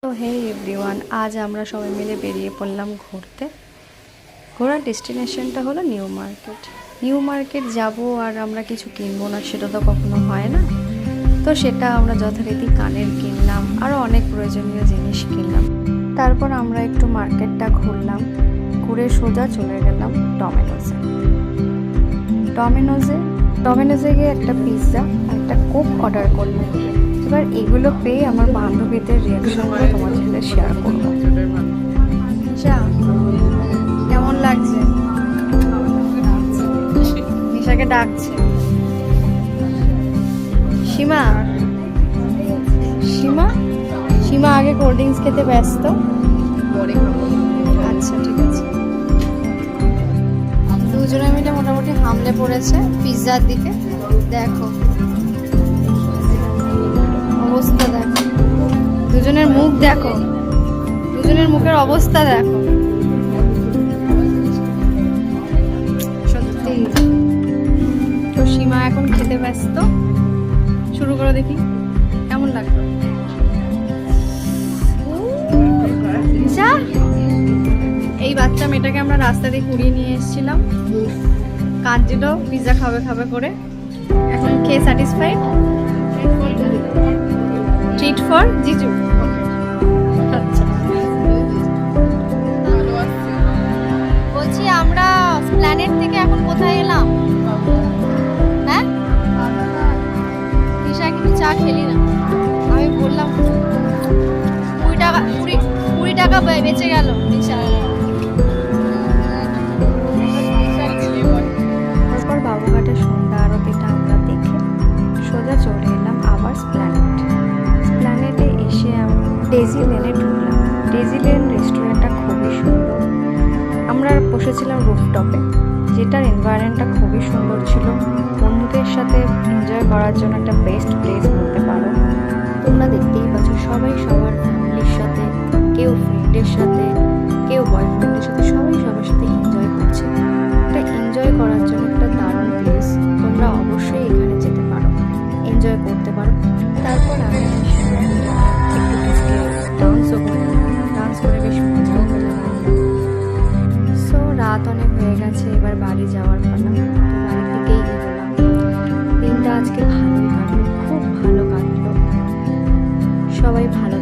তো হে এভরিওয়ান, আজ আমরা সবাই মিলে বেরিয়ে পড়লাম ঘুরতে। ঘোরার ডেস্টিনেশনটা হলো নিউ মার্কেট। নিউ মার্কেট যাব আর আমরা কিছু কিনবো না, সেটা তো কখনো হয় না। তো সেটা আমরা যথারীতি কানের কিনলাম, আরও অনেক প্রয়োজনীয় জিনিস কিনলাম। তারপর আমরা একটু মার্কেটটা ঘুরলাম, ঘুরে সোজা চলে গেলাম ডমিনোজে গিয়ে একটা পিৎজা আর একটা কোক অর্ডার করলাম। এবার এগুলো পেয়ে আমার বান্ধবীদের রিয়াকশনগুলো তোমাদের সাথে শেয়ার করবো। কেমন লাগছে? নিশাকে ডাকছে। সীমা সীমা সীমা আগে কোল্ড ড্রিঙ্কস খেতে ব্যস্ত। আচ্ছা ঠিক আছে। দুজনে মিলে মোটামুটি হামলে পড়েছে পিৎজার দিকে। দেখো অবস্থা, দেখো দুজনের মুখ, দেখো দুজনের মুখের অবস্থা দেখো, সত্যি। তো সীমা এখন খেতে ব্যস্ত। শুরু করো, দেখি কেমন লাগলো। এই বাচ্চা মেয়েটাকে আমরা রাস্তা দিয়ে কুড়িয়ে নিয়ে এসেছিলাম, কাঁদছিল পিৎজা খাবে খাবে করে। এখন খেয়ে স্যাটিসফাইড। ট্রিট ফর জিজু। আচ্ছা, বলছি আমরা প্ল্যানেট থেকে এখন কোথায় এলাম? হ্যাঁ, নিশা কিন্তু চা খেলি না। আমি বললাম 20 টাকা বেঁচে গেল নিশা। তারপর বাবুঘাটের সন্ধ্যা আরতিটা আমরা দেখে সোজা চলে এলাম আবার প্ল্যানেটে এসে আমরা ডেজি লেনে ঢুকলাম। ডেজি লেন রেস্টুরেন্টটা খুবই সুন্দর। আমরা বসেছিলাম রুফটপে, যেটার এনভায়রনমেন্টটা খুবই সুন্দর ছিল। বন্ধুদের সাথে এনজয় করার জন্য একটা বেস্ট প্লেস বলতে পারো। তোমরা দেখতেই পাচ্ছ সবাই সবার ফ্যামিলির সাথে, কেউ ফ্রেন্ডের সাথে, কেউ বয়ফ্রেন্ডের সাথে, সবাই সবার সাথে এনজয় করছে। এটা এনজয় করার জন্য একটা দারুণ প্লেস। তোমরা অবশ্যই এখানে যেতে পারো, এনজয় করতে পারো। তারপর আমি ডান্স করে বেশ মজাও পেলাম। সো রাত অনেক হয়ে গেছে, এবার বাড়ি যাওয়ার পালা। বাড়ির দিকেই এগোলাম। দিনটা আজকে ভালোই কাটলো, খুব ভালো কাটলো। সবাই ভালো